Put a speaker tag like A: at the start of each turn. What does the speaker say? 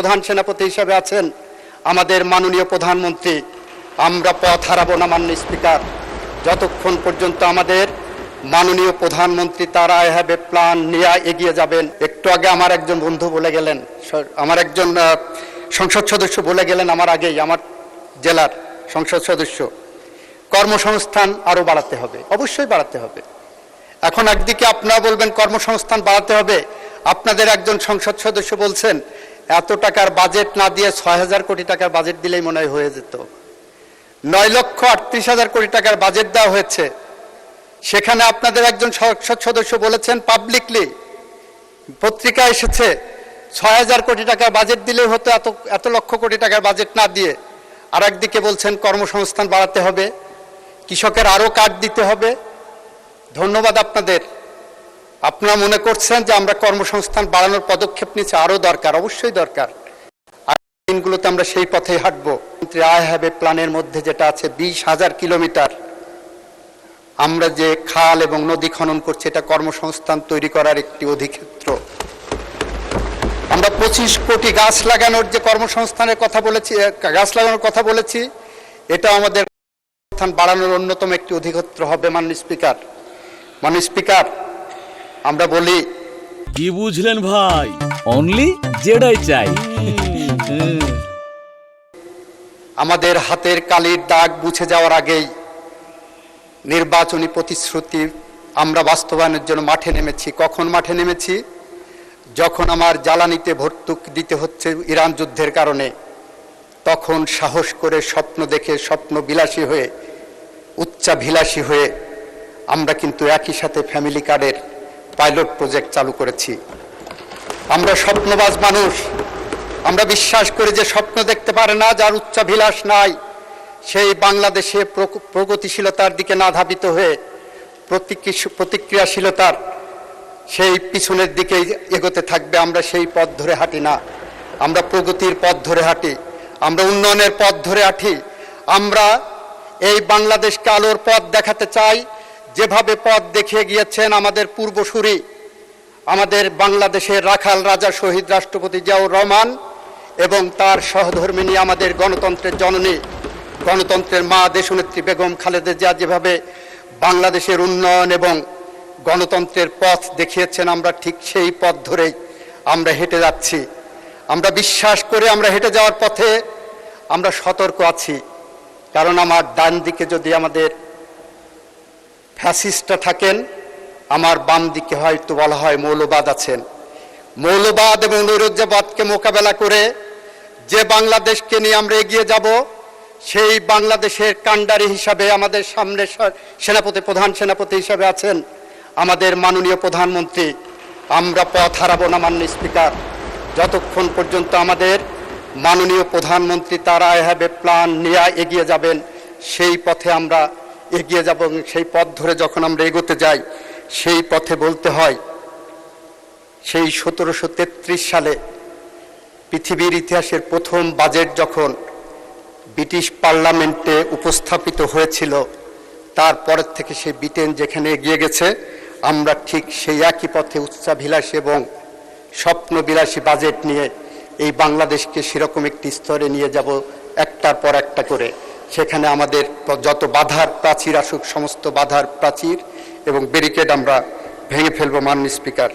A: প্রধান সেনাপতি হিসেবে আছেন আমাদের মাননীয় প্রধানমন্ত্রী। আমরা পথ হারাবো না মাননীয় স্পিকার, যতক্ষণ পর্যন্ত আমাদের মাননীয় প্রধানমন্ত্রী তার আই হ্যাভ এ প্ল্যান নিয়ে এগিয়ে যাবেন। একটু আগে আমার একজন বন্ধু বলে গেলেন, আমার একজন সংসদ সদস্য বলে গেলেন আমার আগেই, আমার জেলার সংসদ সদস্য, কর্মসংস্থান আরও বাড়াতে হবে। অবশ্যই বাড়াতে হবে। এখন একদিকে আপনারা বলবেন কর্মসংস্থান বাড়াতে হবে, আপনাদের একজন সংসদ সদস্য বলছেন এত টাকার বাজেট না দিয়ে ৬,০০০ কোটি টাকার বাজেট দিলেই মনে হয় হয়ে যেত। ৯,৩৮,০০০ কোটি টাকার বাজেট দেওয়া হয়েছে, সেখানে আপনাদের একজন সংসদ সদস্য বলেছেন পাবলিকলি, পত্রিকায় এসেছে ৬,০০০ কোটি টাকার বাজেট দিলেই হতো, এত লক্ষ কোটি টাকার বাজেট না দিয়ে। আর একদিকে বলছেন কর্মসংস্থান বাড়াতে হবে, কৃষকের আরও কার্ড দিতে হবে। ধন্যবাদ আপনাদের। আপনারা মনে করছেন যে আমরা কর্মসংস্থান বাড়ানোর পদক্ষেপ নিচ্ছি, আরও দরকার, অবশ্যই দরকার। আর দিনগুলোতে আমরা সেই পথেই হাঁটবো। আই হ্যাভ এ প্ল্যানের মধ্যে যেটা আছে ২০,০০০ কিলোমিটার আমরা যে খাল এবং নদী খনন করছি, এটা কর্মসংস্থান তৈরি করার একটি অধিক্ষেত্র। আমরা ২৫ কোটি গাছ লাগানোর যে কর্মসংস্থানের কথা বলেছি, গাছ লাগানোর কথা বলেছি, এটা আমাদের কর্মসংস্থান বাড়ানোর অন্যতম একটি অধিক্ষেত্র হবে। মাননীয় স্পিকার, মাননীয় স্পিকার, আমরা বলি
B: কি বুঝলেন ভাই? অনলি যেটাই চাই।
A: আমাদের হাতের কালির দাগ মুছে যাওয়ার আগেই নির্বাচনী প্রতিশ্রুতি আমরা বাস্তবায়নের জন্য মাঠে নেমেছি। কখন মাঠে নেমেছি? যখন আমার জ্বালানিতে ভর্তুকি দিতে হচ্ছে ইরান যুদ্ধের কারণে, তখন সাহস করে স্বপ্ন দেখে, স্বপ্ন বিলাসী হয়ে, উচ্চাভিলাষী হয়ে আমরা কিন্তু একই সাথে ফ্যামিলি কার্ডের পাইলট প্রজেক্ট চালু করেছি। আমরা স্বপ্নবাজ মানুষ, আমরা বিশ্বাস করি যে স্বপ্ন দেখতে পারে না, যার উচ্চাভিলাষ নাই, সেই বাংলাদেশে প্রগতিশীলতার দিকে না ধাবিত হয়ে প্রতিক্রিয়াশীলতার সেই পিছনের দিকেই এগোতে থাকবে। আমরা সেই পথ ধরে হাঁটি না, আমরা প্রগতির পথ ধরে হাঁটি, আমরা উন্নয়নের পথ ধরে হাঁটি। আমরা এই বাংলাদেশকে আলোর পথ দেখাতে চাই, যেভাবে পথ দেখিয়ে গিয়েছেন আমাদের পূর্বসূরি, আমাদের বাংলাদেশের রাখাল রাজা শহীদ রাষ্ট্রপতি জিয়াউর রহমান এবং তার সহধর্মিণী আমাদের গণতন্ত্রের জননী, গণতন্ত্রের মা দেশনেত্রী বেগম খালেদা জিয়া যেভাবে বাংলাদেশের উন্নয়ন এবং গণতন্ত্রের পথ দেখিয়েছেন, আমরা ঠিক সেই পথ ধরেই আমরা হেঁটে যাচ্ছি। আমরা বিশ্বাস করে আমরা হেঁটে যাওয়ার পথে আমরা সতর্ক আছি, কারণ আমার ডান দিকে যদি আমাদের ফ্যাসিস্টরা থাকেন, আমার বাম দিকে হয়তো বলা হয় মৌলবাদ আছেন। মৌলবাদ এবং নৈরাজ্যবাদকে মোকাবেলা করে যে বাংলাদেশকে নিয়ে আমরা এগিয়ে যাব, সেই বাংলাদেশের কাণ্ডারি হিসাবে আমাদের সামনে প্রধান সেনাপতি হিসাবে আছেন আমাদের মাননীয় প্রধানমন্ত্রী। আমরা পথ হারাবো না মাননীয় স্পিকার, যতক্ষণ পর্যন্ত আমাদের মাননীয় প্রধানমন্ত্রী তার আই হ্যাভ এ প্ল্যান নিয়ে এগিয়ে যাবেন, সেই পথে আমরা এগিয়ে যাব। সেই পথ ধরে যখন আমরা এগোতে যাই, সেই পথে বলতে হয়, সেই ১৭৩৩ সালে পৃথিবীর ইতিহাসের প্রথম বাজেট যখন ব্রিটিশ পার্লামেন্টে উপস্থাপিত হয়েছিল, তারপরের থেকে সেই ব্রিটেন যেখানে এগিয়ে গেছে, আমরা ঠিক সেই একই পথে উচ্চাভিলাষী এবং স্বপ্নবিলাসী বাজেট নিয়ে এই বাংলাদেশকে সেরকম একটি স্তরে নিয়ে যাব, একটার পর একটা করে। সেখানে আমাদের যত বাধার প্রাচীর আসুক, সমস্ত বাধার প্রাচীর এবং ব্যারিকেড আমরা ভেঙে ফেলবো মাননীয় স্পিকার।